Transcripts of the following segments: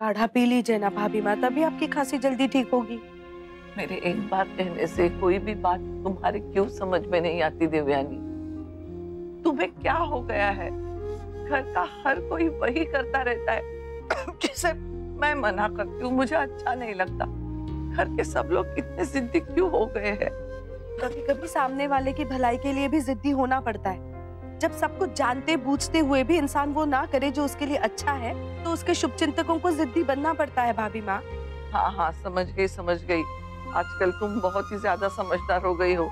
काढ़ा पी लीजिए ना भाभी माँ, तभी आपकी खांसी जल्दी ठीक होगी। मेरे एक बार कहने से कोई भी बात तुम्हारे क्यों समझ में नहीं आती देवयानी? तुम्हें क्या हो गया है? घर का हर कोई वही करता रहता है जिसे मैं मना करती हूँ, मुझे अच्छा नहीं लगता। घर के सब लोग इतने जिद्दी क्यों हो गए हैं? कभी कभी सामने वाले की भलाई के लिए भी जिद्दी होना पड़ता है। जब सब कुछ जानते बूझते हुए भी इंसान वो ना करे जो उसके लिए अच्छा है, तो उसके शुभचिंतकों को जिद्दी बनना पड़ता है भाभी माँ। हाँ हाँ, समझ गई समझ गई। आजकल तुम बहुत ही ज्यादा समझदार हो गई हो।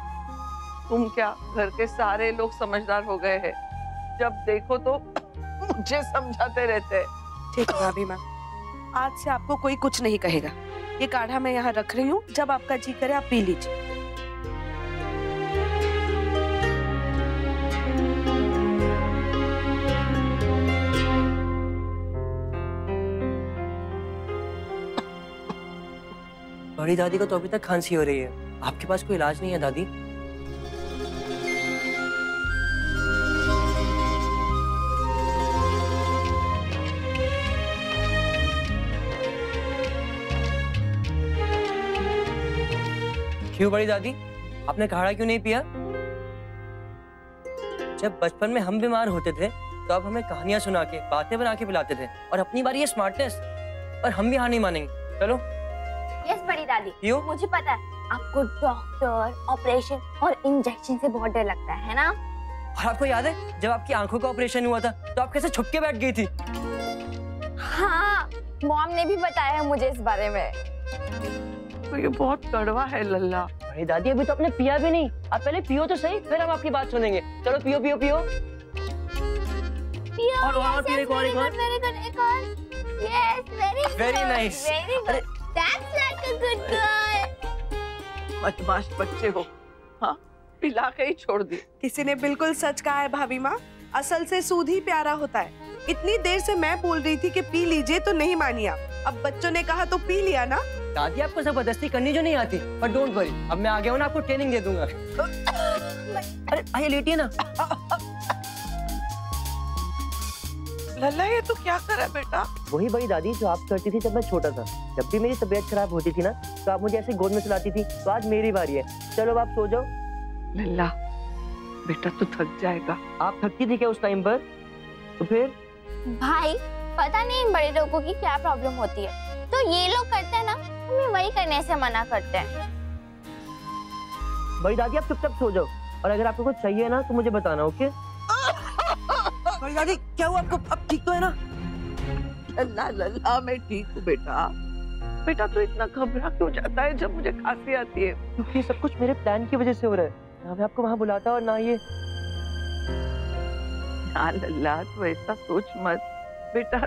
तुम क्या, घर के सारे लोग समझदार हो गए हैं। जब देखो तो मुझे समझाते रहते हैं। ठीक है भाभी माँ, आज से आपको कोई कुछ नहीं कहेगा। ये काढ़ा मैं यहाँ रख रही हूँ, जब आपका जी करे आप पी लीजिए। बड़ी दादी को तो अभी तक खांसी हो रही है, आपके पास कोई इलाज नहीं है दादी? क्यों बड़ी दादी, आपने काढ़ा क्यों नहीं पिया? जब बचपन में हम बीमार होते थे तो आप हमें कहानियां सुना के, बातें बना के पिलाते थे, और अपनी बारी ये स्मार्टनेस, और हम भी हार नहीं मानेंगे। चलो। यस बड़ी दादी, क्यों? मुझे पता है आपको डॉक्टर, ऑपरेशन और इंजेक्शन से बहुत डर लगता है ना? और आपको याद है जब आपकी आंखों का ऑपरेशन हुआ था तो आप कैसे छुप के बैठ गई थी? हाँ, मॉम ने भी बताया है मुझे इस बारे में। तो ये बहुत कड़वा है लल्ला। अरे दादी, अभी तो आपने पिया भी नहीं, आप पहले पियो तो सही, फिर हम आपकी बात सुनेंगे। चलो पियो पियो पियो। और पियो, एक और। Very nice. Very good. That's like a good girl. बदमाश बच्चे हो। हाँ, पिला के ही छोड़ दी। किसी ने बिल्कुल सच कहा है भाभी माँ, असल से सूद ही प्यारा होता है। इतनी देर से मैं बोल रही थी कि पी लीजिए तो नहीं मानी आप, अब बच्चों ने कहा तो पी लिया ना। दादी, आपको जबरदस्ती करनी जो नहीं आती, पर डोंट वरी, अब मैं आ गया हूँ ना, आपको ट्रेनिंग दे दूंगा। अरे आइए लेटिए ना। लल्ला, ये तू क्या कर रहा है बेटा? वही बड़ी दादी जो आप करती थी जब मैं छोटा था। जब भी मेरी तबीयत खराब होती थी ना, तो आप मुझे ऐसे गोद में सुलाती थी। तो आज मेरी बारी है, चलो अब आप सो जाओ। लल्ला बेटा, तू थक जाएगा। आप थकती थी क्या उस टाइम पर? तो फिर भाई, पता नहीं इन बड़े लोगों की क्या प्रॉब्लम होती है, तो ये लोग करते हैं ना, हमें वही करने से मना करते हैं। बड़ी दादी, आप चुपचाप सो जाओ, और अगर आपको कुछ चाहिए ना तो मुझे बताना, ओके? बड़ी दादी, क्या हुआ आपको? अब ठीक तो है ना? लल्ला लल्ला, मैं ठीक हूँ बेटा। बेटा तू इतना घबरा क्यों जाता है जब मुझे खांसी आती है? क्योंकि ये सब कुछ मेरे प्लान की वजह से हो रहा है। ना मैं आपको वहाँ बुलाता और ना ये। ना लल्ला, तू ऐसा सोच मत बेटा।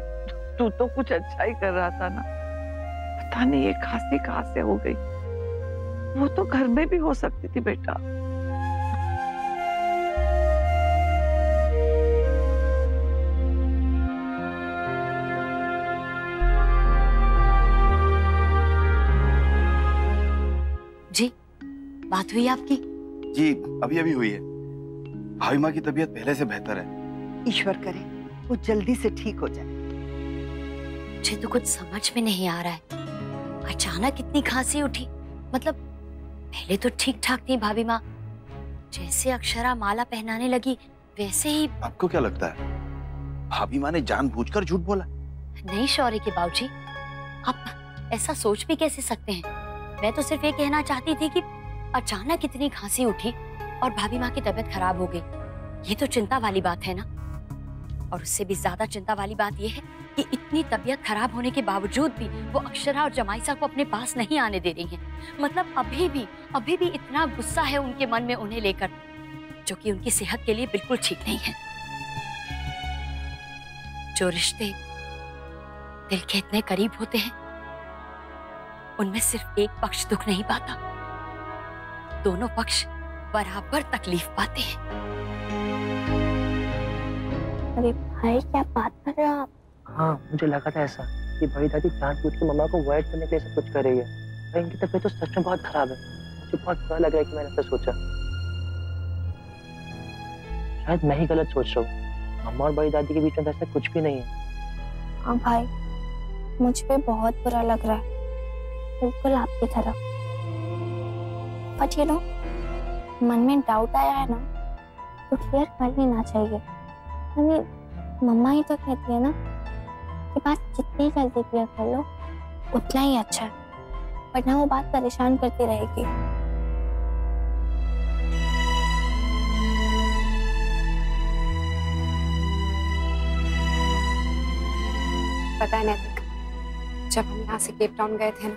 तू तो कुछ अच्छा ही कर रहा था ना। पता नहीं ये खांसी कहाँ से हो गई। वो तो घर में भी हो सकती थी बेटा। जी, बात हुई आपकी? जी, अभी अभी हुई है। भाभी माँ की तबीयत पहले से बेहतर है। ईश्वर करे वो जल्दी से ठीक हो जाए। मुझे तो कुछ समझ में नहीं आ रहा है, अचानक इतनी खांसी उठी। मतलब पहले तो ठीक ठाक थी भाभी माँ, जैसे अक्षरा माला पहनाने लगी वैसे ही। आपको क्या लगता है भाभी माँ ने जानबूझकर झूठ बोला? नहीं शौर्य के बाबूजी, आप ऐसा सोच भी कैसे सकते हैं? मैं तो सिर्फ ये कहना चाहती थी कि अचानक इतनी खांसी उठी और भाभी माँ की तबीयत खराब हो गई, ये तो चिंता वाली बात है ना। और उससे भी ज्यादा चिंता वाली बात ये है कि इतनी तबीयत खराब होने के बावजूद भी वो अक्षरा और जमाईसा को अपने पास नहीं आने दे रही हैं। मतलब अभी भी इतना गुस्सा है उनके मन में उन्हें लेकर, जो कि उनकी सेहत के लिए बिल्कुल ठीक नहीं है। जो रिश्ते दिल के इतने करीब होते हैं, उनमें सिर्फ एक पक्ष दुख नहीं पाता, दोनों पक्ष बराबर तकलीफ पाते हैं। अरे भाई, क्या बात कर रहे हो आप? हाँ, मुझे लगा था ऐसा कि बड़ी दादी जानबूझ के मम्मा को अवॉइड करने के लिए सब कुछ कर रही है। पर इनकी तबीयत तो सच में बहुत खराब है। मुझे बहुत बुरा लग रहा है कि मैंने ऐसा सोचा। शायद मैं ही गलत सोच रहा हूँ। मम्मा और बड़ी दादी के बीच में ऐसा कुछ भी नहीं है। हाँ भाई, मुझ पे बहुत बुरा लग रहा है, बिल्कुल आपकी तरह। बट यू नो, मन में डाउट आया है ना, तो क्लियर कर लेना चाहिए। मम्मा ही तो कहती है ना कि बात जितनी जल्दी क्लियर कर लो उतना ही अच्छा है, वरना वो बात परेशान करती रहेगी। पता है नैतिक, जब हम यहाँ से केप टाउन गए थे ना,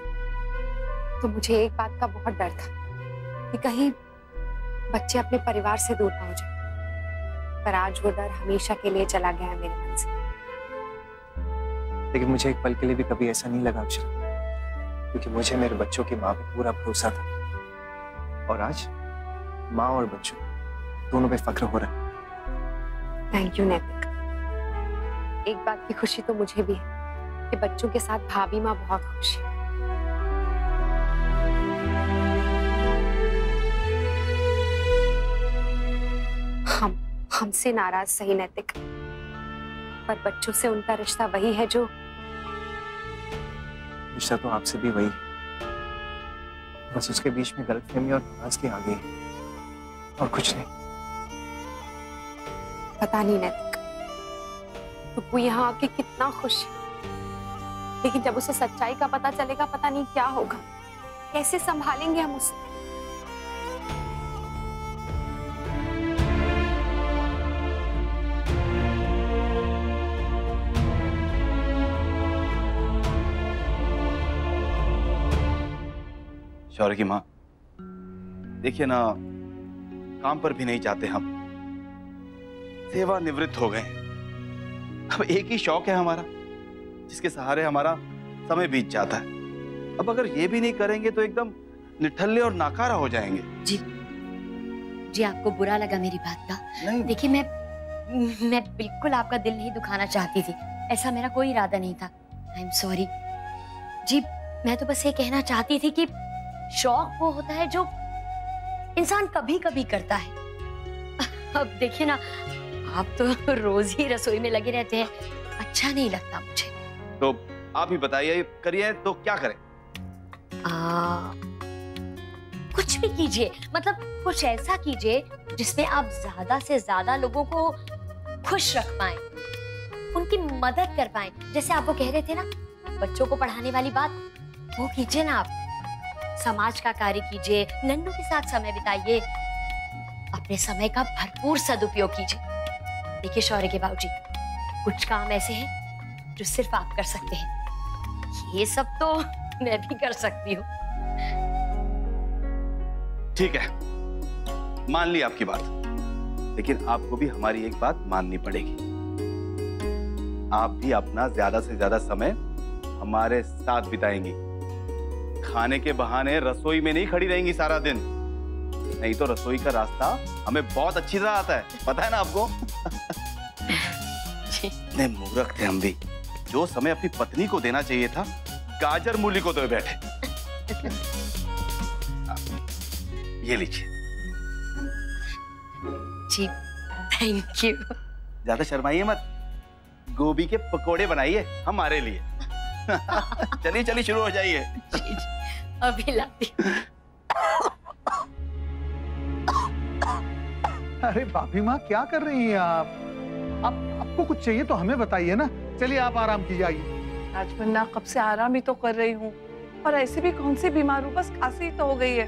तो मुझे एक बात का बहुत डर था कि कहीं बच्चे अपने परिवार से दूर ना हो जाए। पर आज वो डर हमेशा के लिए चला गया है मेरे मन से। लेकिन मुझे एक पल के लिए भी कभी ऐसा नहीं लगा अक्षरा, क्योंकि मुझे मेरे बच्चों की माँ पे पूरा भरोसा था। और आज माँ और बच्चों दोनों पे फख्र हो रहा है। थैंक यू नैतिक। एक बात की खुशी तो मुझे भी है कि बच्चों के साथ भाभी माँ बहुत खुश है। हमसे नाराज सही नैतिक, पर बच्चों से उनका रिश्ता वही है जो रिश्ता तो आपसे भी वही है, बस उसके बीच में गलतफहमी और नाराज की आ गई और कुछ नहीं। पता नहीं नैतिक, तो वो यहाँ आके कितना खुश है, लेकिन जब उसे सच्चाई का पता चलेगा पता नहीं क्या होगा। कैसे संभालेंगे हम उसे? शौर्य की माँ, देखिए ना, काम पर भी नहीं जाते हम, सेवा निवृत्त हो गए। अब एक ही शौक है हमारा, जिसके सहारे हमारा समय बीत जाता है। अब अगर ये भी नहीं करेंगे तो एकदम निठल्ले और नाकारा हो जाएंगे। जी आपको बुरा लगा मेरी बात का? नहीं, देखिए मैं बिल्कुल आपका दिल नहीं दुखाना चाहती थी, ऐसा मेरा कोई इरादा नहीं था। आई एम सॉरी जी। मैं तो बस ये कहना चाहती थी कि शौक वो होता है जो इंसान कभी कभी करता है। अब देखिए ना, आप तो रोज ही रसोई में लगे रहते हैं, अच्छा नहीं लगता मुझे। तो आप ही बताइए, करिए तो क्या करें? कुछ भी कीजिए, मतलब कुछ ऐसा कीजिए जिसमें आप ज्यादा से ज्यादा लोगों को खुश रख पाएं, उनकी मदद कर पाएं। जैसे आप वो कह रहे थे ना, बच्चों को पढ़ाने वाली बात, वो कीजिए ना आप। समाज का कार्य कीजिए, नन्नू के साथ समय बिताइए, अपने समय का भरपूर सदुपयोग कीजिए। देखिए शौर्य के बाबूजी, कुछ काम ऐसे हैं जो सिर्फ आप कर सकते हैं, ये सब तो मैं भी कर सकती हूँ। ठीक है, मान ली आपकी बात, लेकिन आपको भी हमारी एक बात माननी पड़ेगी। आप भी अपना ज्यादा से ज्यादा समय हमारे साथ बिताएंगी। खाने के बहाने रसोई में नहीं खड़ी रहेंगी सारा दिन, नहीं तो रसोई का रास्ता हमें बहुत अच्छी तरह आता है, पता है ना आपको। इतने मूर्ख थे हम भी, जो समय अपनी पत्नी को देना चाहिए था गाजर मूली को दे बैठे। ये लीजिए जी, थैंक यू। ज्यादा शर्माइए मत, गोभी के पकोड़े बनाइए हमारे लिए। चलिए चलिए शुरू हो जाइए। जी, अभी लाती हूँ। अरे भाभी माँ, क्या कर रही हैं आप? आपको कुछ चाहिए तो हमें बताइए ना। चलिए आप आराम कीजिए। राजबन्ना, कब से आराम ही तो कर रही हूँ, और ऐसे भी कौन सी बीमार हूँ, बस खांसी तो हो गई है।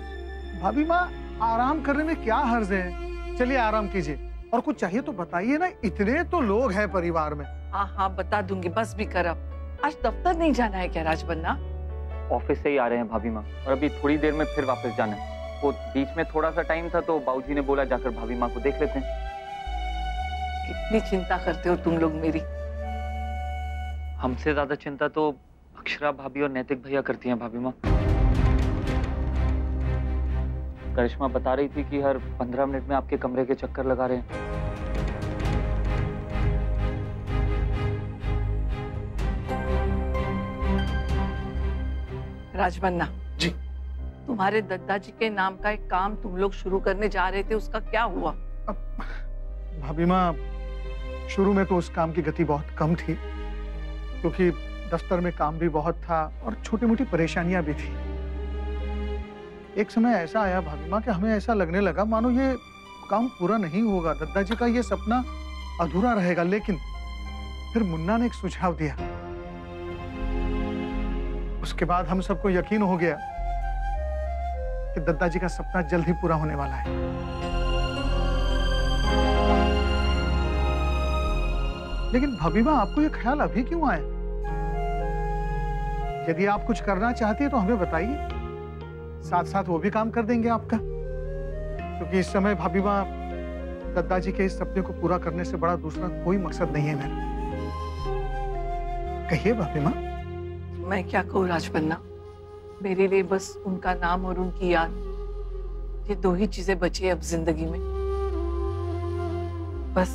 भाभी माँ, आराम करने में क्या हर्ज है? चलिए आराम कीजिए, और कुछ चाहिए तो बताइए ना, इतने तो लोग हैं परिवार में। हाँ हाँ बता दूंगी, बस भी कर। अब आज दफ्तर नहीं जाना है क्या राजबन्ना? ऑफिस से ही आ रहे हैं भाभी माँ, और अभी थोड़ी देर में फिर वापस जाना है। वो बीच में थोड़ा सा टाइम था तो बाबूजी ने बोला जाकर भाभी माँ को देख लेते हैं। कितनी चिंता करते हो तुम लोग मेरी। हमसे ज्यादा चिंता तो अक्षरा भाभी और नैतिक भैया करती हैं भाभी माँ। करिश्मा बता रही थी कि हर 15 मिनट में आपके कमरे के चक्कर लगा रहे हैं। राजबन्ना जी, तुम्हारे दादाजी के नाम का एक काम तुम लोग शुरू करने जा रहे थे, उसका क्या हुआ? भाभी माँ, शुरू में तो उस काम की गति बहुत कम थी, क्योंकि दफ्तर में काम भी बहुत था और छोटी मोटी परेशानियां भी थी। एक समय ऐसा आया भाभी माँ कि हमें ऐसा लगने लगा मानो ये काम पूरा नहीं होगा, दद्दा जी का ये सपना अधूरा रहेगा। लेकिन फिर मुन्ना ने एक सुझाव दिया। उसके बाद हम सबको यकीन हो गया कि दद्दा जी का सपना जल्द ही पूरा होने वाला है। लेकिन भाभी माँ, आपको ये ख्याल अभी क्यों आया? यदि आप कुछ करना चाहती है तो हमें बताइए, साथ साथ वो भी काम कर देंगे आपका। क्योंकि इस समय भाभी माँ, दद्दा जी के इस सपने को पूरा करने से बड़ा दूसरा कोई मकसद नहीं है मेरा। कहिए भाभी माँ। मैं क्या कहूँ राजपन्ना, मेरे लिए बस उनका नाम और उनकी याद, ये दो ही चीजें बची है अब जिंदगी में। बस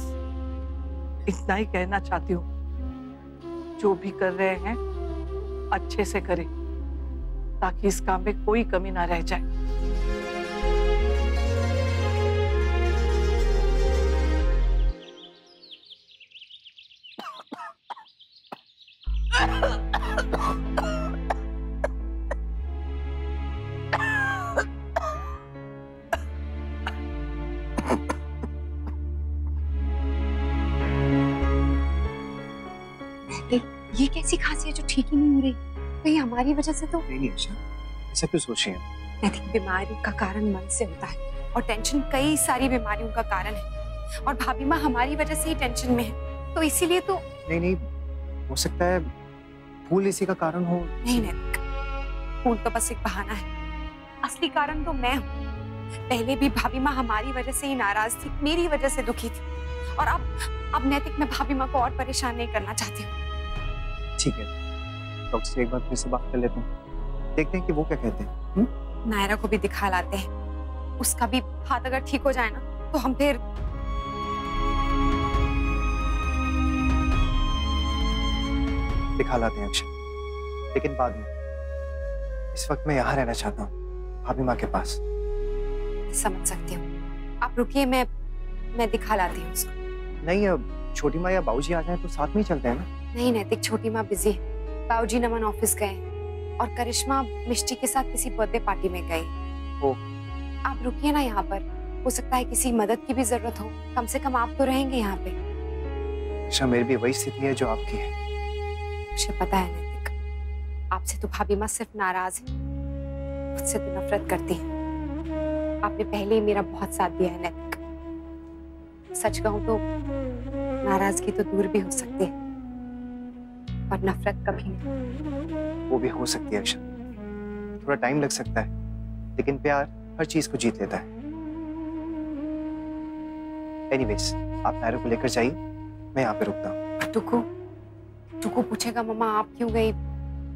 इतना ही कहना चाहती हूँ, जो भी कर रहे हैं अच्छे से करें, ताकि इस काम में कोई कमी ना रह जाए। ये कैसी खांसी है जो ठीक ही नहीं हो रही? कहीं हमारी वजह से तो नहीं आशा, ऐसा क्यों सोच रही है? मैं think बीमारी का कारण मन से होता है और टेंशन कई सारी बीमारियों का कारण है। और भाभी माँ हमारी वजह से ही टेंशन में है, तो इसीलिए तो नहीं, हो सकता है फूल इसी का कारण हो। नहीं नैतिक, फूल तो बस एक बहाना है, असली कारण तो मैं हूँ। पहले भी भाभी माँ हमारी वजह से ही नाराज थी, मेरी वजह से दुखी थी, और अब नैतिक मैं भाभी माँ को और परेशान नहीं करना चाहती हूँ। ठीक है, डॉक्टर से एक बार फिर से बात कर लेते हैं, देखते हैं कि वो क्या कहते हैं। नायरा को भी दिखा लाते हैं, उसका भी हाथ अगर ठीक हो जाए ना तो हम फिर दिखा लाते हैं अक्षय, लेकिन बाद में। इस वक्त मैं यहाँ रहना चाहता हूँ, भाभी माँ के पास। समझ सकती हूँ, आप रुकिए, मैं दिखा लाती हूँ उसको। नहीं, अब छोटी माँ या बाबूजी आ जाए तो साथ में ही चलते हैं ना। नहीं नैतिक, छोटी माँ बिजी है, बाबूजी नमन ऑफिस गए और करिश्मा मिष्टी के साथ किसी बर्थडे पार्टी में गई। आप रुकिए ना यहाँ पर, हो सकता है किसी मदद की भी जरूरत हो, कम से कम आप तो रहेंगे यहाँ पे। अच्छा, मेरी भी वही स्थिति है जो आपकी है। मुझे पता है नैतिक, आपसे तो भाभी माँ सिर्फ नाराज है, मुझसे तो नफरत करती है। आपने पहले ही मेरा बहुत साथ दिया है नैतिक। सच कहूँ तो नाराजगी तो दूर भी हो सकती है, पर नफरत कभी नहीं। वो भी हो सकती है अक्षय, थोड़ा टाइम लग सकता है, लेकिन प्यार हर चीज को जीत लेता है। एनीवेज, आप नायरा को लेकर जाइए, मैं यहाँ पे रुकता हूँ। टुकू पूछेगा मम्मा आप क्यों गई,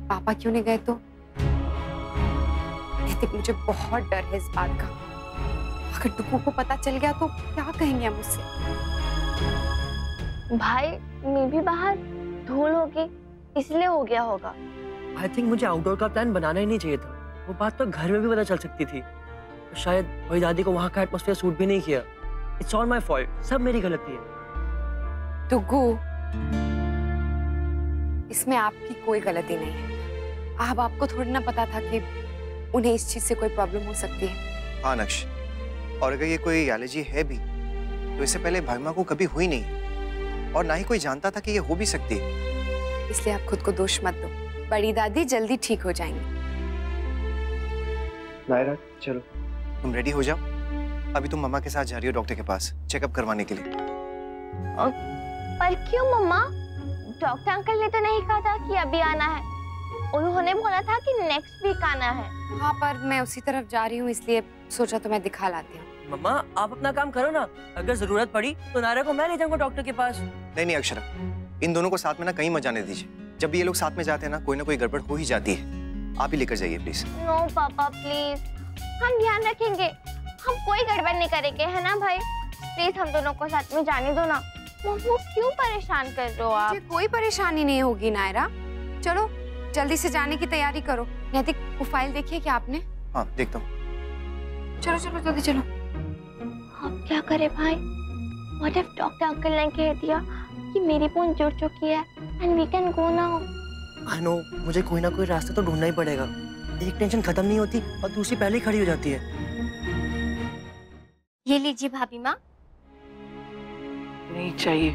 पापा क्यों नहीं गए? तो नैतिक, मुझे बहुत डर है इस बात का, अगर टुकू को पता चल गया तो क्या कहेंगे मुझसे? भाई मैं भी बाहर धूल होगी इसलिए हो गया होगा। आई थिंक मुझे आउटडोर का प्लान बनाना ही नहीं चाहिए था, वो बात तो घर में भी पता चल सकती थी। शायद वही दादी को वहाँ का एटमॉस्फेयर सूट भी नहीं किया। इट्स ऑल माय फॉल्ट, सब मेरी गलती है। टुकू, इसमें आपकी कोई गलती नहीं है। आपको थोड़ी ना पता था कि उन्हें इस चीज से कोई प्रॉब्लम हो सकती है। हाँ नक्श, और अगर ये कोई एलर्जी है भी तो इससे पहले भाभी माँ को कभी हुई नहीं, और ना ही कोई जानता था कि ये हो भी सकती है। इसलिए आप खुद को दोष मत दो, बड़ी दादी जल्दी ठीक हो जाएंगी। नायरा चलो, तुम रेडी हो जाओ, अभी तुम मम्मा के साथ जा रही हो डॉक्टर के पास चेकअप करवाने के लिए। पर क्यों मम्मा? डॉक्टर अंकल ने तो नहीं कहा था कि अभी आना है, उन्होंने बोला था कि नेक्स्ट वीक आना है। हाँ, पर मैं उसी तरफ जा रही हूँ, इसलिए सोचा तो मैं दिखा लाती हूँ। मम्मा आप अपना काम करो ना, अगर जरूरत पड़ी तो नायरा को मैं ले जाऊंगा डॉक्टर के पास। नहीं अक्षरा, इन दोनों को साथ में ना कहीं मत जाने दीजिए। जब भी ये लोग साथ में जाते हैं ना, कोई ना कोई गड़बड़ हो ही जाती है। आप ही लेकर जाइए प्लीज। नो पापा प्लीज, हम ध्यान रखेंगे, हम कोई गड़बड़ नहीं करेंगे, है ना भाई? प्लीज हम दोनों को साथ में जाने दो ना। वो क्यों परेशान कर रहे हो आप? कोई परेशानी नहीं होगी नायरा, चलो जल्दी से जाने की तैयारी करो। नैतिक, वो फाइल देखिए क्या आपने? हाँ देखता हूँ। चलो चलो जल्दी चलो। अब क्या करे भाई? What if डॉक्टर अंकल ने कह दिया कि मेरी बोन जुड़ चुकी है and we can go now? I know, मुझे कोई ना कोई रास्ता तो ढूंढना ही पड़ेगा। एक टेंशन खत्म नहीं होती और दूसरी पहले ही खड़ी हो जाती है। ये लीजिए भाभी माँ। नहीं चाहिए,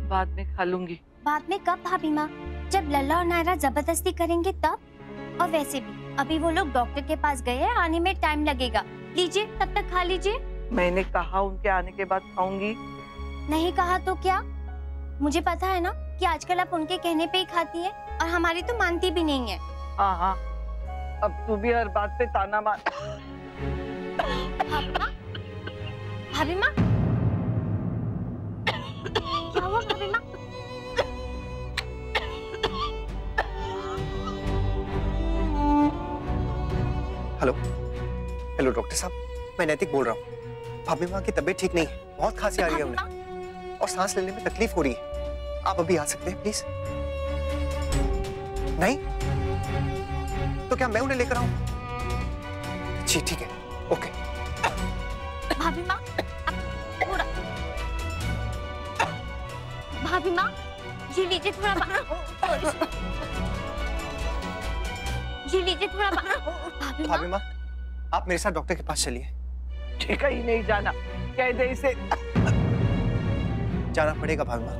बाद में खा लूंगी। बाद में कब भाभी माँ? जब लल्ला और नायरा जबरदस्ती करेंगे तब। और वैसे भी अभी वो लोग डॉक्टर के पास गए हैं, आने में टाइम लगेगा। लीजिए, तब तक खा लीजिए। मैंने कहा उनके आने के बाद खाऊंगी। नहीं कहा तो क्या? मुझे पता है ना कि आजकल आप उनके कहने पे ही खाती हैं और हमारी तो मानती भी नहीं है। हाँ हाँ, अब तू भी हर बात पे ताना मार। भाभी माँ, क्या हुआ भाभी माँ? हेलो हेलो डॉक्टर साहब, मैं नैतिक बोल रहा हूँ। भाभी माँ की तबीयत ठीक नहीं है, बहुत खांसी आ रही है उन्हें और सांस लेने में तकलीफ हो रही है। आप अभी आ सकते हैं प्लीज? नहीं तो क्या मैं उन्हें लेकर आऊं? जी ठीक है, ओके। भाभी माँ, थोड़ा। भाभी माँ, ये लीजिए थोड़ा ये लीजिए थोड़ा भाभी माँ, आप मेरे साथ डॉक्टर के पास चलिए। ठीक ही नहीं जाना, कह दे इसे। जाना पड़ेगा भाभी माँ,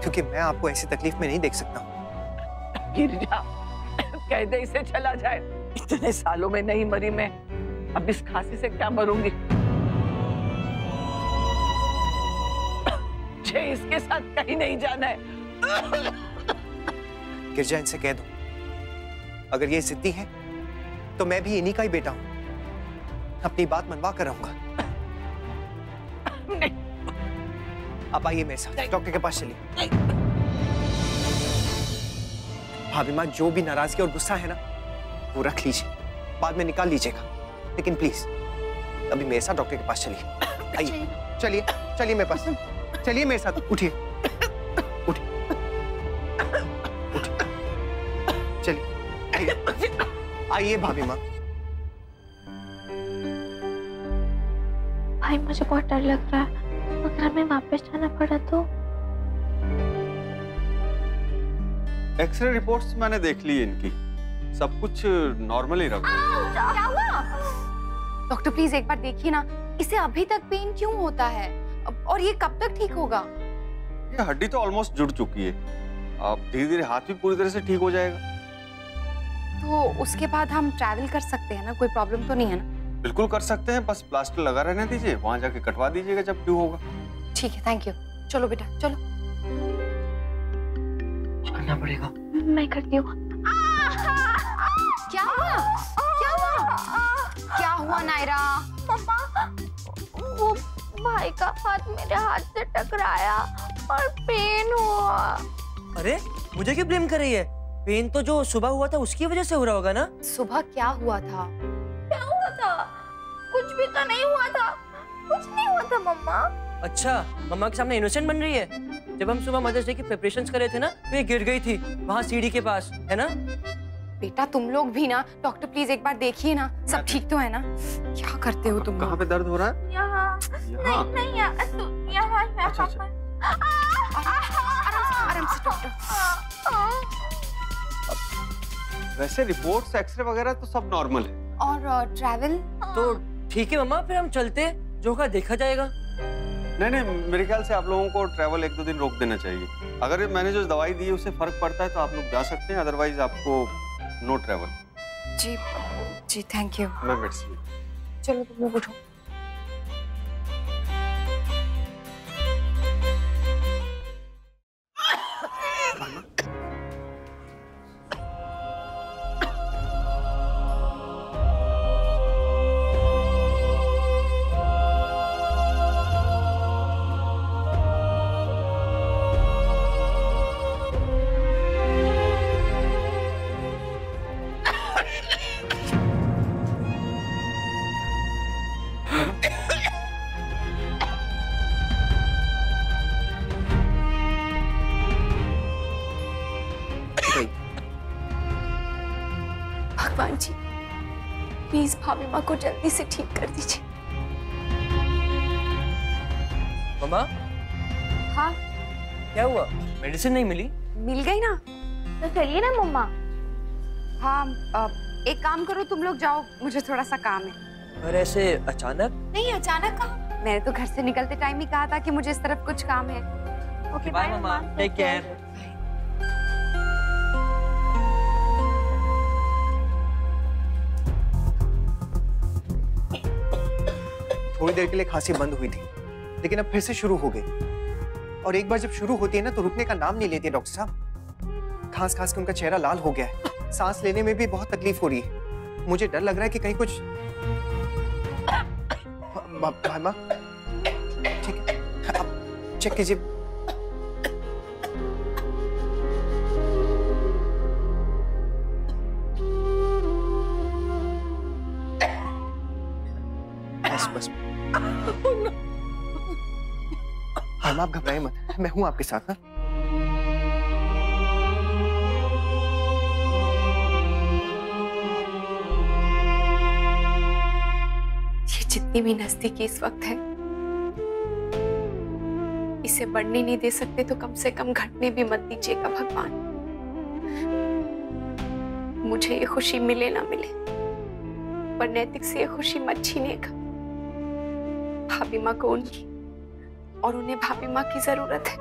क्योंकि मैं आपको ऐसी तकलीफ में नहीं देख सकता। गिरिजा, कह दे इसे चला जाए। इतने सालों में नहीं मरी मैं, अब इस खांसी से क्या मरूंगी? मुझे इसके साथ कहीं नहीं जाना है। गिरजा, इनसे कह दो अगर ये जिद्दी है तो मैं भी इन्हीं का ही बेटा हूं। अपनी बात मनवा कर रहूंगा। आप आइए मेरे साथ, डॉक्टर के पास चलिए। भाभी माँ, जो भी नाराजगी और गुस्सा है ना वो रख लीजिए, बाद में निकाल लीजिएगा, लेकिन प्लीज अभी मेरे साथ डॉक्टर के पास चलिए। आइए, चलिए चलिए मेरे पास, चलिए मेरे साथ, उठिए उठिए उठिए, चलिए आइए आइए भाभी माँ। भाई मुझे बहुत डर लग रहा है, अगर हमें वापस जाना पड़ा तो। एक्सरे रिपोर्ट्स मैंने देख ली इनकी, सब कुछ नॉर्मल ही रखा। क्या हुआ? डॉक्टर प्लीज एक बार देखिए ना, इसे अभी तक पेन क्यों होता है और ये कब तक ठीक होगा? ये हड्डी तो ऑलमोस्ट जुड़ चुकी है, अब धीरे धीरे हाथ भी पूरी तरह से ठीक हो जाएगा। तो उसके बाद हम ट्रैवल कर सकते हैं ना, कोई प्रॉब्लम तो नहीं है ना? बिल्कुल कर सकते हैं, बस प्लास्टर लगा रहने दीजिए, वहां जाके कटवा दीजिएगा जब ड्यू होगा। ठीक है, थैंक यू। चलो बेटा चलो। करना पड़ेगा। मैं करती हूँ। क्या हुआ? क्या हुआ? क्या हुआ नायरा? मम्मा, वो भाई का हाथ मेरे हाथ से टकराया और पेन हुआ। अरे मुझे क्यों ब्लेम कर रही है? पेन तो जो सुबह हुआ था उसकी वजह से हो रहा होगा ना? सुबह क्या हुआ था? क्या हुआ था? कुछ भी तो नहीं हुआ था, कुछ नहीं हुआ था मम्मा। अच्छा, मम्मा के सामने इनोसेंट बन रही है। जब हम सुबह मदर्स डे की प्रिपरेशंस कर रहे थे ना, तो ये गिर गई थी वहाँ सीढ़ी के पास, है ना? बेटा तुम लोग भी ना, डॉक्टर प्लीज एक बार देखिए ना, सब ठीक तो है ना? क्या करते हो तुम? कहाँ पे दर्द हो रहा है? यहाँ नहीं यहाँ अच्छा। आराम से डॉक्टर। वैसे रिपोर्ट्स एक्सरे वगैरह तो सब नॉर्मल है। और ट्रैवल? तो ठीक है मम्मा, फिर हम चलते, जो होगा देखा जाएगा। नहीं, मेरे ख्याल से आप लोगों को ट्रैवल 1-2 दिन रोक देना चाहिए। अगर मैंने जो दवाई दी है उससे फर्क पड़ता है तो आप लोग जा सकते हैं, अदरवाइज आपको नो ट्रैवल। जी जी थैंक यू। मैं मेडिसिन। चलो तुम लोग उठो। भगवान जी प्लीज भाभी माँ को जल्दी से ठीक कर दीजिए। मम्मा, हाँ क्या हुआ? मेडिसिन नहीं मिली? मिल गई ना, तो चलिए ना मम्मा। हाँ, एक काम करो, तुम लोग जाओ, मुझे थोड़ा सा काम है। पर ऐसे अचानक? नहीं, अचानक कहाँ? मैंने तो घर से निकलते टाइम ही कहा था कि मुझे इस तरफ कुछ काम है। ओके, बाय मम्मा, टेक केयर। थोड़ी देर के लिए खांसी बंद हुई थी, लेकिन अब फिर से शुरू हो गई। और एक बार जब शुरू होती है ना तो रुकने का नाम नहीं लेती है डॉक्टर साहब। खांस खांस के उनका चेहरा लाल हो गया है, सांस लेने में भी बहुत तकलीफ हो रही है। मुझे डर लग रहा है कि कहीं कुछ। माँ ठीक है, आप चेक कीजिए। बस बस हाँ, आप घबराए मत, मैं हूं आपके साथ ना। ये जितनी भी नजदीकी इस वक्त है, इसे बढ़ने नहीं दे सकते तो कम से कम घटने भी मत दीजिएगा भगवान। मुझे ये खुशी मिले ना मिले, पर नैतिक से ये खुशी मत छीनिएगा। भाभी माँ को उनकी और उन्हें भाभी माँ की जरूरत है।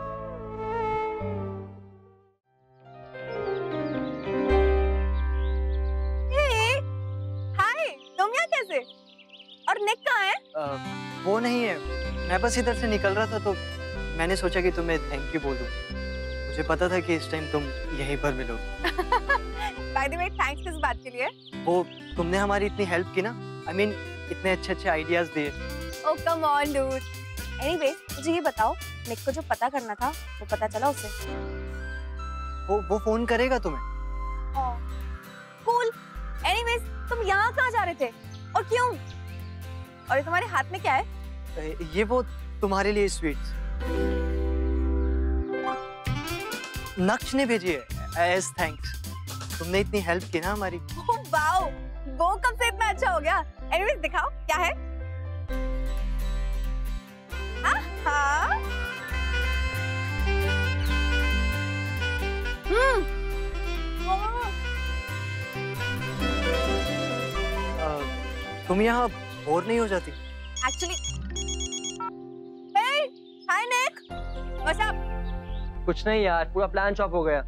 हाय, तुम यहाँ कैसे? और निक कहाँ है? वो नहीं है, मैं बस इधर से निकल रहा था तो मैंने सोचा कि तुम्हें थैंक यू बोल दूं। मुझे पता था कि इस टाइम तुम यहीं पर मिलोगे। बाय द वे, थैंक्स किस बात के लिए? वो तुमने हमारी इतनी हेल्प की ना, आई मीन इतने अच्छे आइडियाज दिए। ओह कम ऑन डूड। एनीवेज, मुझे ये बताओ, निक को जो पता करना था वो पता चला उसे? वो फोन करेगा तुम्हें। कूल। एनीवेज, तुम यहाँ कहाँ जा रहे थे और क्यों? और ये तुम्हारे हाथ में क्या है? ये वो तुम्हारे लिए स्वीट्स नक्श ने भेजी है एज थैंक्स। तुमने इतनी हेल्प की ना हमारी। ओह वाओ, वो कब से इतना अच्छा हो गया? एनीवेज दिखाओ क्या है। हाँ। तुम यहाँ बोर नहीं हो जाती? एक्चुअली हाय निक, व्हाट्स अप? कुछ नहीं यार, पूरा प्लान चॉप हो गया।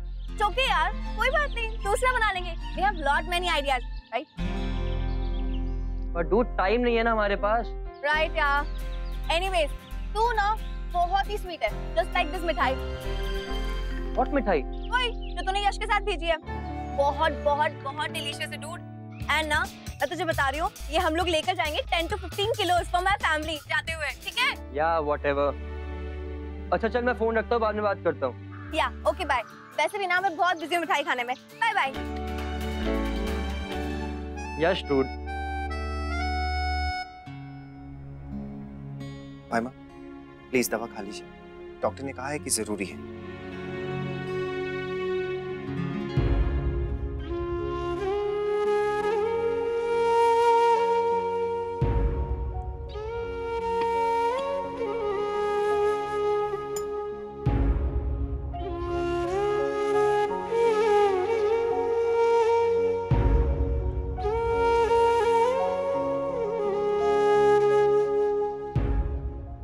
ओके यार, कोई बात नहीं, दूसरा बना लेंगे। We have lot many ideas, right? पर डूड टाइम नहीं है ना हमारे पास। राइट यार। एनीवेज, तू ना बहुत ही स्वीट है, जस्ट लाइक दिस मिठाई। व्हाट मिठाई? वही जो तूने यश के साथ भेजी है। बहुत बहुत बहुत डिलीशियस है डूड। एंड ना, मैं तुझे बता रही हूँ, ये हम लोग लेकर जाएंगे 10 to 15 किलोस फॉर माय फैमिली जाते हुए, ठीक है? या व्हाटएवर। अच्छा चल, मैं फोन रखता हूँ, बाद में बात करता हूँ। या ओके बाय। वैसे भी ना मैं बहुत बिजी हूँ मिठाई खाने में। Bye bye. यश डूड। भाई माँ, प्लीज दवा खा लीजिए, डॉक्टर ने कहा है कि जरूरी है।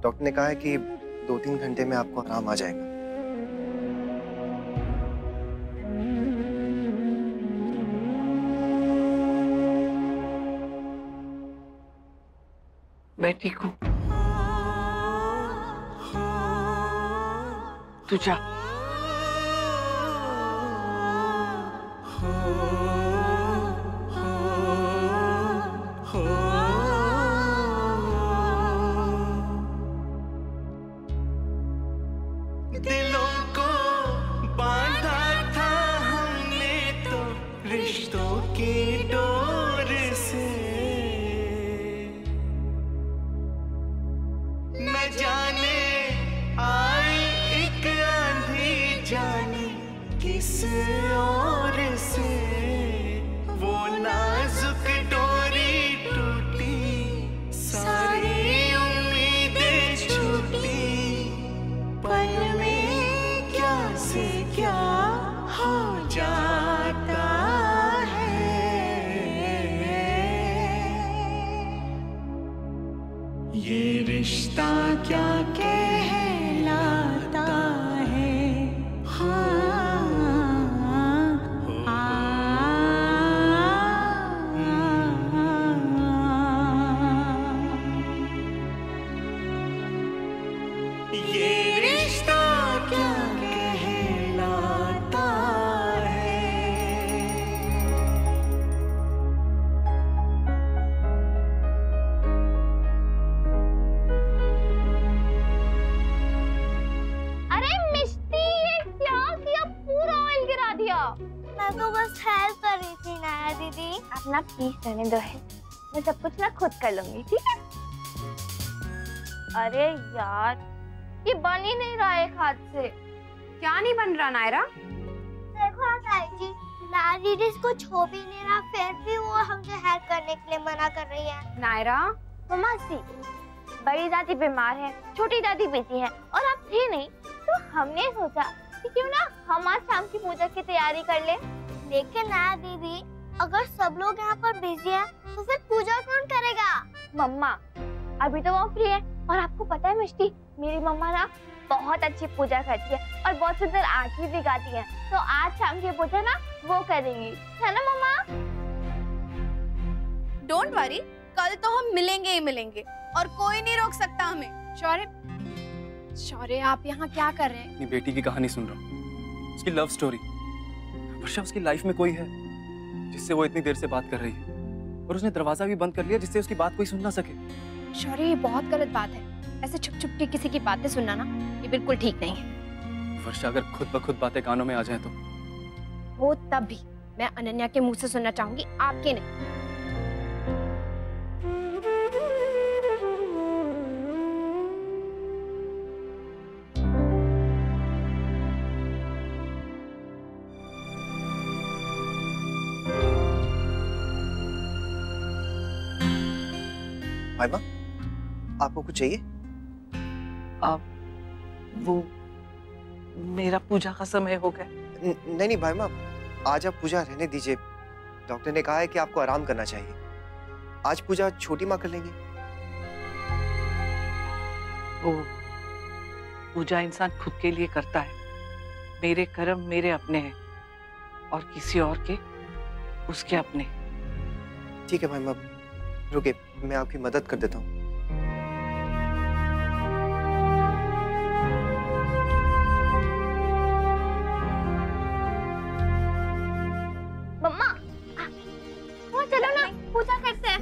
डॉक्टर ने कहा है कि 2-3 घंटे में आपको आराम आ जाएगा। मैं ठीक हूँ, तू जा। क्या हो जा रिश्ता क्या कहलाता है। ये रिश्ता क्या कहलाता है। अरे मिष्टी, ये क्या किया? पूरा ऑयल गिरा दिया। मैं तो बस हेल्प कर रही थी नाया दीदी। आप ना प्लीज रहने दो है, मैं सब कुछ ना खुद कर लूंगी, ठीक है? अरे यार, ये बन ही नहीं रहा एक हाथ से। क्या नहीं बन रहा नायरा? देखो ताई जी, नाया दीदी इसको छू भी नहीं रहा, फिर भी वो हमसे हेल्प करने के लिए मना कर रही है। नायरा, मम्मा सी, बड़ी दादी बीमार है, छोटी दादी बिजी है और आप थे नहीं, तो हमने सोचा कि क्यों ना हम आज शाम की पूजा की तैयारी कर ले। लेकिन नाया दीदी, अगर सब लोग यहाँ पर बिजी हैं, तो फिर पूजा कौन करेगा? मम्मा, अभी तो वो फ्री है और आपको पता है मिष्टी, मेरी मम्मा ना बहुत अच्छी पूजा करती है और बहुत सुंदर आरती भी गाती है, तो आज शाम की पूजा ना वो करेंगी, है ना मम्मा? डोंट वरी, कल तो हम मिलेंगे ही मिलेंगे और कोई नहीं रोक सकता हमें। शौर्य, शौर्य आप यहाँ क्या कर रहे हैं? अपनी बेटी की कहानी सुन रहा हूँ, उसकी लव स्टोरी। वर्षा, उसकी लाइफ में कोई है जिससे वो इतनी देर से बात कर रही है और उसने दरवाजा भी बंद कर लिया जिससे उसकी बात कोई सुन ना सके। शौर्य, ये बहुत गलत बात है। ऐसे छुप छुप के किसी की बातें सुनना ना, ये बिल्कुल ठीक नहीं है। वर्षा, अगर खुद ब खुद बातें कानों में आ जाए तो? वो तब भी मैं अनन्या के मुंह से सुनना चाहूंगी, आपके नहीं। भाई माँ, आपको कुछ चाहिए? वो मेरा पूजा का समय हो गया। नहीं भाई माँ, आज आप पूजा रहने दीजिए। डॉक्टर ने कहा है कि आपको आराम करना चाहिए। आज पूजा छोटी माँ कर लेंगे। वो पूजा इंसान खुद के लिए करता है। मेरे कर्म मेरे अपने हैं और किसी और के उसके अपने। ठीक है भाई माँ, रुके, मैं आपकी मदद कर देता हूँ। मम्मा, वो चलो ना पूजा करते हैं।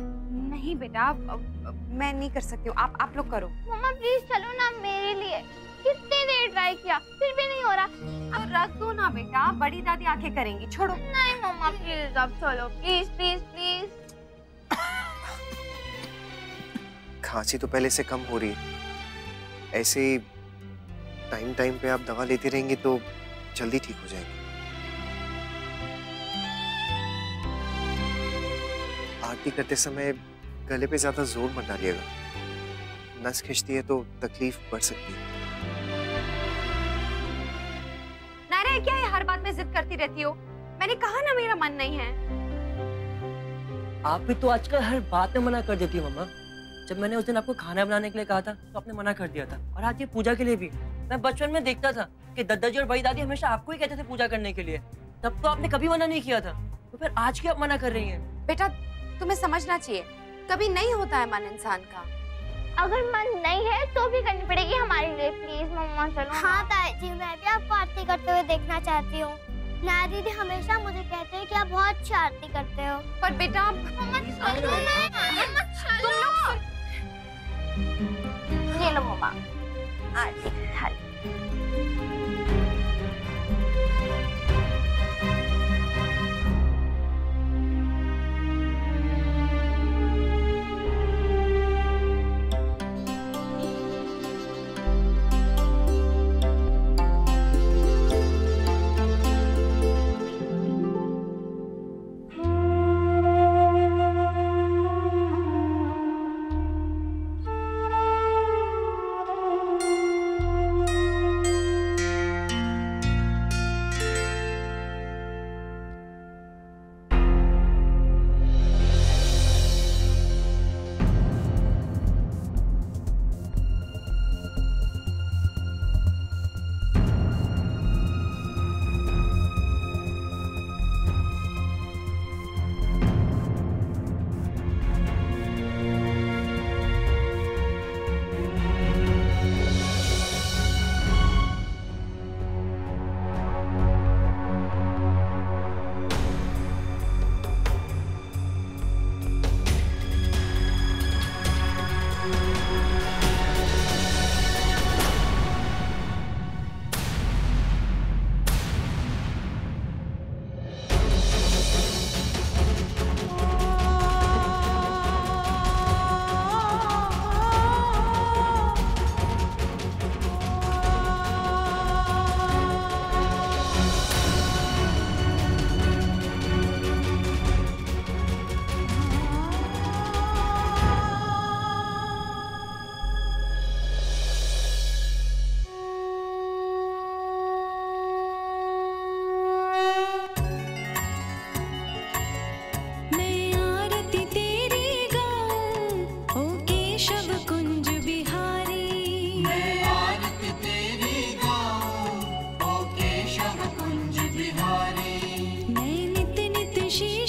नहीं बेटा, मैं नहीं कर सकती हूँ, आप लोग करो। मम्मा प्लीज चलो ना मेरे लिए। कितनी देर ट्राई किया, फिर भी नहीं हो रहा। अब रख दो ना बेटा, बड़ी दादी आके करेंगी, छोड़ो। नहीं मम्मा प्लीज, अब चलो प्लीज प्लीज प्लीज। खांसी तो पहले से कम हो रही है, ऐसे टाइम टाइम पे आप दवा लेती रहेंगी तो जल्दी ठीक हो जाएगी। आरती करते समय गले पे ज्यादा जोर मत डालिएगा, नस खिंचती है तो तकलीफ बढ़ सकती है। नायरा, क्या है हर बात में जिद करती रहती हो? मैंने कहा ना मेरा मन नहीं है। आप भी तो आजकल हर बात में मना कर देती हो मम्मा। जब मैंने उस दिन आपको खाना बनाने के लिए कहा था तो आपने मना कर दिया था, और आज ये पूजा के लिए भी। मैं बचपन में देखता था कि दादाजी और बड़ी दादी हमेशा आपको ही कहते थे पूजा करने के लिए, तब तो आपने कभी मना नहीं किया था, तो फिर आज क्यों आप मना कर रही हैं? बेटा, तुम्हें समझना चाहिए, कभी नहीं होता है मन इंसान का। अगर मन नहीं है तो भी करनी पड़ेगी हमारे लिए, प्लीज मम्मा चलो। हाँ ताई जी, मैं भी आपको आरती करते हुए देखना चाहती हूँ। नाया दीदी हमेशा मुझे कहते हैं कि आप बहुत अच्छी आरती करते हो। पर बेटा, ये लो मम्मा आरती की थाली।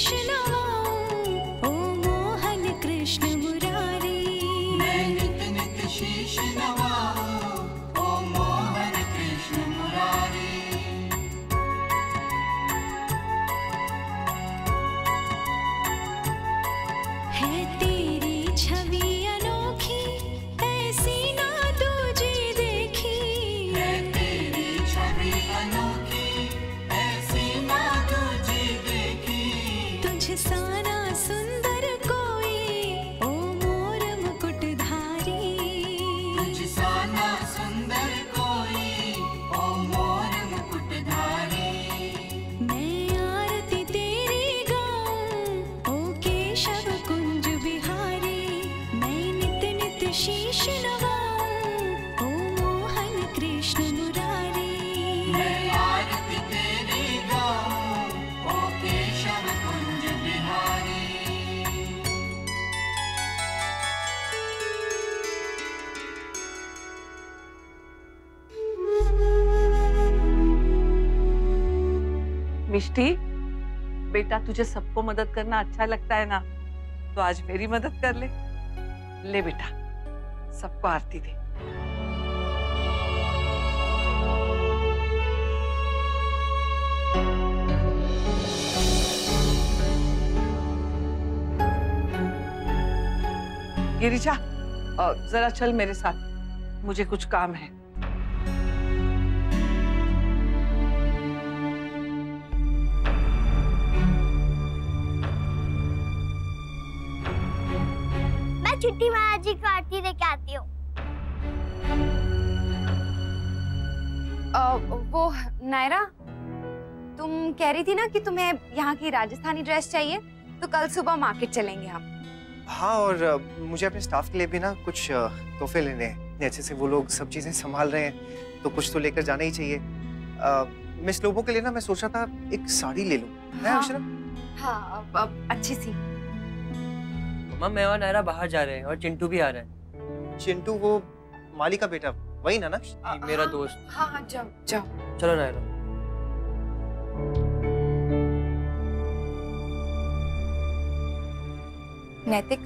शीश नवाऊं ओ मोहन कृष्ण मुरारी। मैं नित नित शीश नवाऊं ओ मोहन कृष्ण मुरारी। है तेरी छवि अनोखी ऐसी ना दूजी देखी। है तेरी छवि अनोखी ऐसी ना दूजी देखी। तुझसा ना सुंदर कोई ओ मोर मुकुटधारी। तुझसा ना सुंदर कोई ओ मोर मुकुटधारी। मैं आरती तेरी गाऊं ओ केशव कुंज बिहारी। मैं नित नित शीश नवाऊं ओ मोहन कृष्ण मुरारी। मैं आरती तेरी गाऊं ओ केशव कुंज बिहारी। मिष्टी, बेटा तुझे सबको मदद करना अच्छा लगता है ना, तो आज मेरी मदद कर ले। ले बेटा, सबको आरती दे। गिरिजा, जरा चल मेरे साथ, मुझे कुछ काम है। मैं चिट्ठी महाराज जी को आरती देके आती हूँ। वो नायरा, तुम कह रही थी ना कि तुम्हें यहाँ की राजस्थानी ड्रेस चाहिए, तो कल सुबह मार्केट चलेंगे हम। हाँ, और मुझे अपने स्टाफ के लिए भी ना कुछ तोहफे लेने हैं। इतने अच्छे से वो लोग सब चीजें संभाल रहे हैं, तो कुछ तो लेकर जाना ही चाहिए। मिस लोबो के लिए ना मैं सोच रहा था एक साड़ी ले लूं। है अक्षरा? हाँ, अच्छी सी। मम्मा, मैं और नायरा बाहर जा रहे हैं और चिंटू भी आ रहा है। चिंटू वो माली का बेटा, वही ना? मेरा दोस्त। हाँ हाँ, जाओ जाओ। चलो नायरा। नैतिक,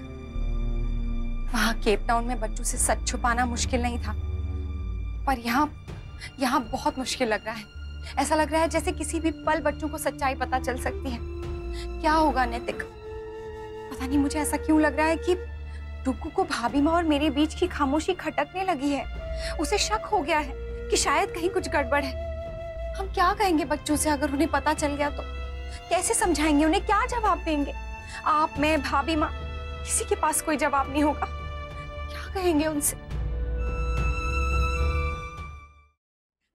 वहाँ केप टाउन में बच्चों से सच छुपाना मुश्किल नहीं था, पर यहाँ बहुत मुश्किल लग रहा है। ऐसा लग रहा है जैसे किसी भी पल बच्चों को सच्चाई पता चल सकती है। क्या होगा नैतिक? पता नहीं, मुझे ऐसा क्यों लग रहा है कि डुग्गू को भाभी माँ और मेरे बीच की खामोशी खटकने लगी है। उसे शक हो गया है कि शायद कहीं कुछ गड़बड़ है। हम क्या कहेंगे बच्चों से अगर उन्हें पता चल गया तो? कैसे समझाएंगे उन्हें? क्या जवाब देंगे? आप, मैं, भाभी माँ, किसी के पास कोई जवाब नहीं होगा। क्या कहेंगे उनसे?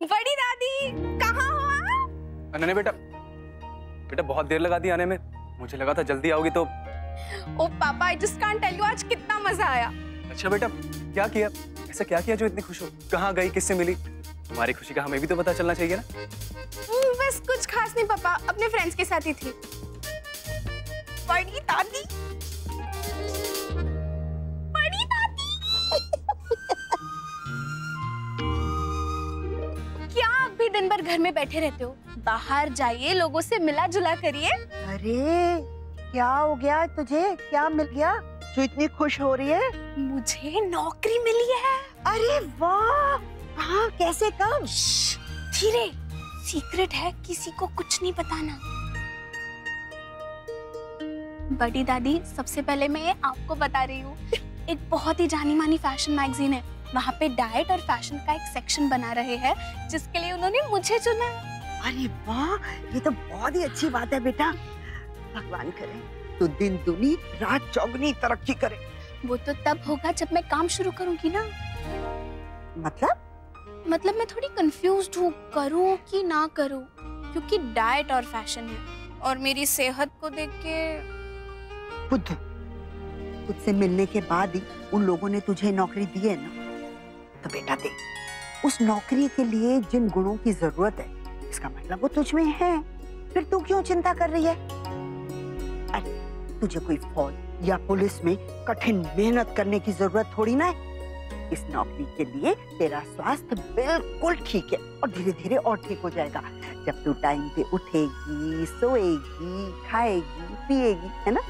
बड़ी दादी, कहाँ हो आप? नहीं बेटा बहुत देर लगा दी आने में। मुझे लगा था जल्दी आओगी तो। ओ पापा, I just can't tell you आज कितना मजा आया। अच्छा बेटा, क्या किया? ऐसा क्या किया जो इतनी खुश हो? कहाँ गई, किससे मिली? तुम्हारी खुशी का हमें भी तो पता चलना चाहिए ना। बस कुछ खास नहीं पापा, अपने फ्रेंड्स के साथ ही थी। बड़ी दादी, बड़ी दादी। क्या आप भी दिन भर घर में बैठे रहते हो? बाहर जाइए, लोगों से मिला जुला करिए। अरे क्या हो गया तुझे? क्या मिल गया जो इतनी खुश हो रही है? मुझे नौकरी मिली है। अरे वाह! हाँ, कैसे, कब? धीरे, सीक्रेट है, किसी को कुछ नहीं बताना। बड़ी दादी, सबसे पहले मैं आपको बता रही हूँ, एक बहुत ही जानी मानी फैशन मैगजीन है, वहाँ पे डाइट और फैशन का एक सेक्शन बना रहे हैं, जिसके लिए उन्होंने मुझे चुना। अरे वाह, ये तो बहुत ही अच्छी बात है बेटा। भगवान करे तो दिन दुनी रात चौगनी तरक्की करे। वो तो तब होगा जब मैं काम शुरू करूंगी ना। मतलब मैं थोड़ी कंफ्यूज्ड हूँ, करूँ कि ना करूँ, क्योंकि डाइट और फैशन है और मेरी सेहत को देख के। बुद्धू, तुझसे मिलने के बाद ही उन लोगों ने तुझे नौकरी दी है ना, तो बेटा देख, उस नौकरी के लिए जिन गुणों की जरूरत है, इसका मतलब वो तुझ में है। फिर तू क्यों चिंता कर रही है? अरे तुझे कोई फौज या पुलिस में कठिन मेहनत करने की जरूरत थोड़ी ना है। इस नौकरी के लिए तेरा स्वास्थ्य बिल्कुल ठीक है और धीरे धीरे और ठीक हो जाएगा। जब तू टाइम पे उठेगी, सोएगी, खाएगी, पिएगी, है ना?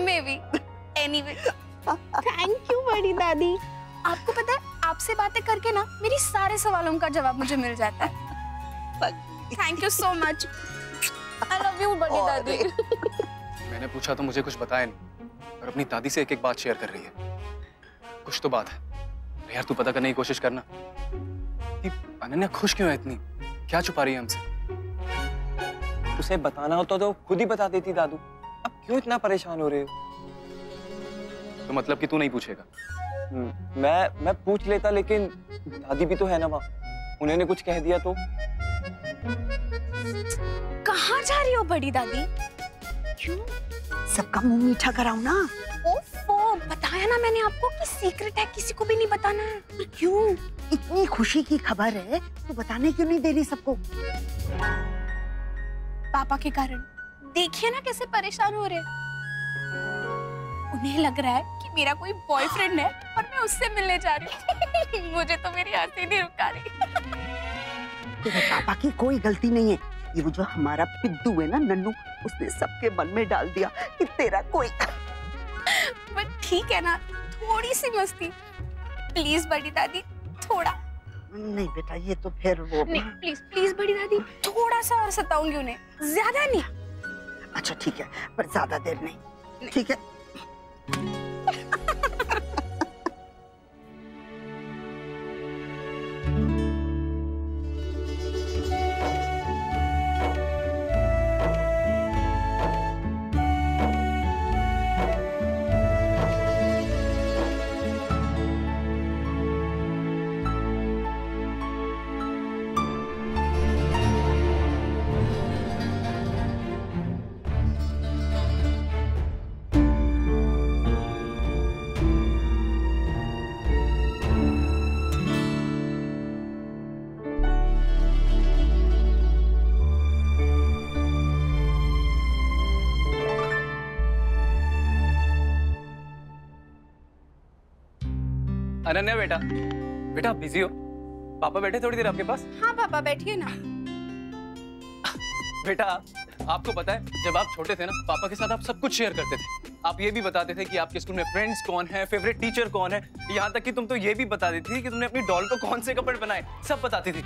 May be. Anyway, thank you बड़ी दादी। आपको पता है, आपसे बातें करके ना मेरी सारे सवालों का जवाब मुझे मिल जाता है। Thank you so much. I love you बड़ी दादी। मैंने पूछा तो मुझे कुछ बताया नहीं, और अपनी दादी से एक एक बात शेयर कर रही है। कुछ तो बात है यार, तू पता करने की कोशिश करना कि अनन्या खुश क्यों है इतनी, क्या छुपा रही है हमसे। उसे बताना होता तो खुद ही बता देती दादू, अब क्यों इतना परेशान हो रहे हो? तो मतलब कि तू नहीं पूछेगा? मैं पूछ लेता, लेकिन दादी भी तो है ना वहाँ, उन्होंने कुछ कह दिया तो। कहाँ जा रही हो बड़ी दादी? क्यों? सबका मुंह मीठा कराओ ना। ओफो, बताया ना मैंने आपको कि सीक्रेट है, किसी को भी नहीं बताना है। क्यों? इतनी खुशी की खबर है तो बताने क्यों नहीं दे रही सबको? पापा के कारण। देखिए ना कैसे परेशान हो रहे हैं। उन्हें लग रहा है कि मेरा कोई बॉयफ्रेंड है और मैं उससे मिलने जा रही हूँ। मुझे तो मेरी हंसी नहीं रुका रही। तेरे पापा की कोई गलती नहीं है, ये वो जो हमारा पिद्दू है ना, नन्नू, उसने सबके मन में डाल दिया कि तेरा कोई। बट ठीक है ना, थोड़ी सी मस्ती प्लीज बड़ी दादी, थोड़ा। नहीं बेटा, ये तो फिर वो। नहीं प्लीज प्लीज बड़ी दादी, थोड़ा सा और सताऊंगी उन्हें, ज्यादा नहीं। अच्छा ठीक है, पर ज्यादा देर नहीं, ठीक है? अनन्या बेटा, बेटा आप बिजी हो? पापा बैठे थोड़ी देर आपके पास? हाँ पापा बैठिए ना। बेटा आपको पता है, जब आप छोटे थे ना, पापा के साथ आप सब कुछ शेयर करते थे। आप ये भी बताते थे कि आपके स्कूल में फ्रेंड्स कौन है, फेवरेट टीचर कौन है, यहाँ तक कि तुम तो ये भी बता देती थी कि तुमने अपनी डॉल को कौन से कपड़े बनाए, सब बताती थी।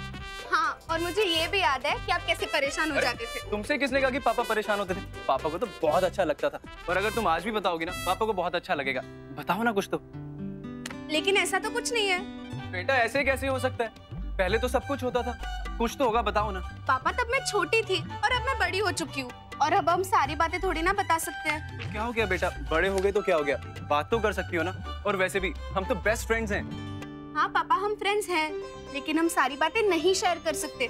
हाँ, और मुझे ये भी याद है कि आप कैसे परेशान हो जाते थे। तुमसे किसने कहा कि पापा परेशान होते थे? पापा को तो बहुत अच्छा लगता था, और अगर तुम आज भी बताओगी ना, पापा को बहुत अच्छा लगेगा। बताओ ना कुछ तो। लेकिन ऐसा तो कुछ नहीं है। बेटा ऐसे कैसे हो सकता है? पहले तो सब कुछ होता था, कुछ तो होगा, बताओ ना। पापा तब मैं छोटी थी और अब मैं बड़ी हो चुकी हूँ, और अब हम सारी बातें थोड़ी ना बता सकते हैं। क्या हो गया बेटा, बड़े हो गए तो क्या हो गया, बात तो कर सकती हो ना। और वैसे भी हम तो बेस्ट फ्रेंड्स हैं। हाँ पापा, हम फ्रेंड्स हैं, लेकिन हम सारी बातें नहीं शेयर कर सकते।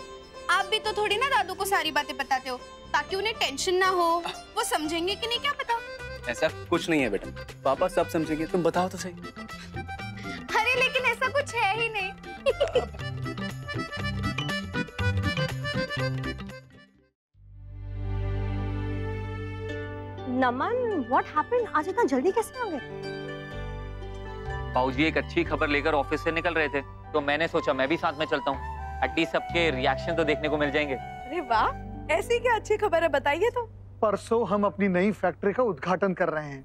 आप भी तो थोड़ी ना दादू को सारी बातें बताते हो, ताकि उन्हें टेंशन ना हो। वो समझेंगे कि नहीं क्या पता। ऐसा कुछ नहीं है बेटा, पापा सब समझेंगे, तुम बताओ तो सही। अरे लेकिन ऐसा कुछ है ही नहीं। नमन, व्हाट हैपेंड? आज इतना जल्दी कैसे आ गए? बाबूजी एक अच्छी खबर लेकर ऑफिस से निकल रहे थे, तो मैंने सोचा मैं भी साथ में चलता हूँ। एटलीस्ट सबके रिएक्शन तो देखने को मिल जाएंगे। अरे वाह, ऐसी क्या अच्छी खबर है, बताइए तो। परसों हम अपनी नई फैक्ट्री का उद्घाटन कर रहे हैं।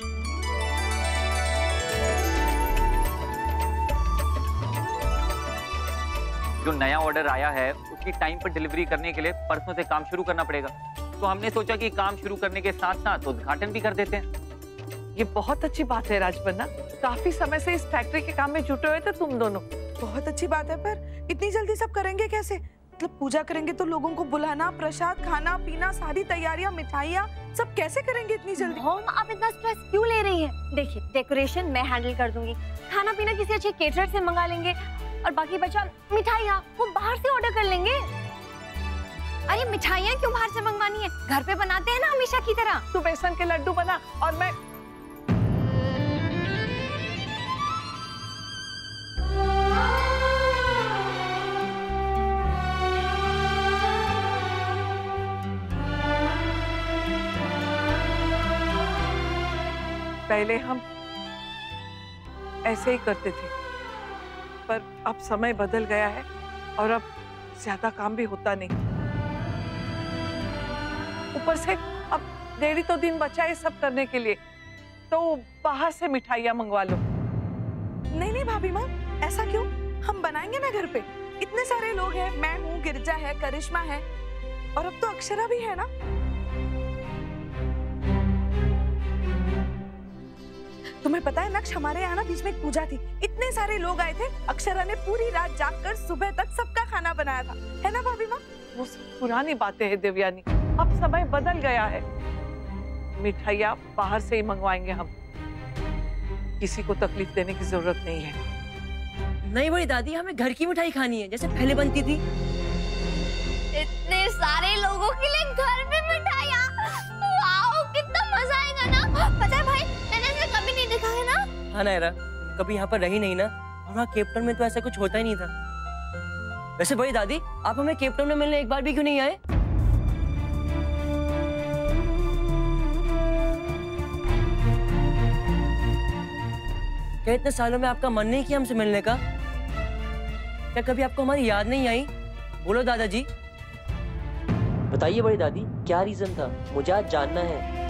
जो नया ऑर्डर आया है उसकी टाइम पर डिलीवरी करने के लिए परसों से काम शुरू करना पड़ेगा, तो हमने सोचा कि काम शुरू करने के साथ साथ उद्घाटन भी कर देते हैं। ये बहुत अच्छी बात है राजपन्ना, काफी समय से इस फैक्ट्री के काम में जुटे हुए थे तुम दोनों। बहुत अच्छी बात है, पर इतनी जल्दी सब करेंगे कैसे? मतलब पूजा करेंगे तो लोगों को बुलाना, प्रसाद, खाना पीना, सारी तैयारियां, मिठाइयाँ, सब कैसे करेंगे इतनी जल्दी? मॉम, आप इतना स्ट्रेस क्यों ले रही हैं? देखिए, डेकोरेशन मैं हैंडल कर दूंगी, खाना पीना किसी अच्छे केटरर से मंगा लेंगे, और बाकी बचा मिठाइयाँ वो बाहर से ऑर्डर कर लेंगे। अरे मिठाइयाँ क्यों बाहर से मंगवानी है, घर पे बनाते हैं ना हमेशा की तरह। तू बेसन के लड्डू बना और मैं पहले हम ऐसे ही करते थे, पर अब समय बदल गया है और अब ज्यादा काम भी होता नहीं। ऊपर से अब डेढ़ तो दिन बचा है सब करने के लिए, तो बाहर से मिठाइयाँ मंगवा लो। नहीं नहीं भाभी माँ, ऐसा क्यों? हम बनाएंगे ना घर पे, इतने सारे लोग हैं, मैं हूँ, गिरजा है, करिश्मा है, और अब तो अक्षरा भी है ना। तुम्हें पता है नक्श, हमारे यहाँ ना बीच में एक पूजा थी, इतने सारे लोग आए थे, अक्षरा ने पूरी रात जागकर सुबह तक सबका खाना बनाया था, है ना भाभी माँ? वो सब पुरानी बातें हैं देवयानी, अब समय बदल गया है। मिठाइयाँ बाहर से ही मंगवाएंगे हम, किसी को तकलीफ देने की जरूरत नहीं है। नहीं बड़ी दादी, हमें घर की मिठाई खानी है जैसे पहले बनती थी। इतने सारे लोगों के लिए घर में मिठाइयाँ, वाओ कितना मजा आएगा ना। पता है भाई, मैंने ऐसे कभी नहीं देखा है ना। हाँ नायरा, कभी यहाँ पर रही नहीं ना, और वहाँ केप टाउन में तो ऐसा कुछ होता ही नहीं था। वैसे बड़ी दादी, आप हमें केप टाउन में मिलने एक बार भी क्यों नहीं आए? क्या इतने सालों में आपका मन नहीं किया हमसे मिलने का? क्या कभी आपको हमारी याद नहीं आई? बोलो दादाजी। बताइए बड़ी दादी, क्या रीजन था? मुझे आज जानना है।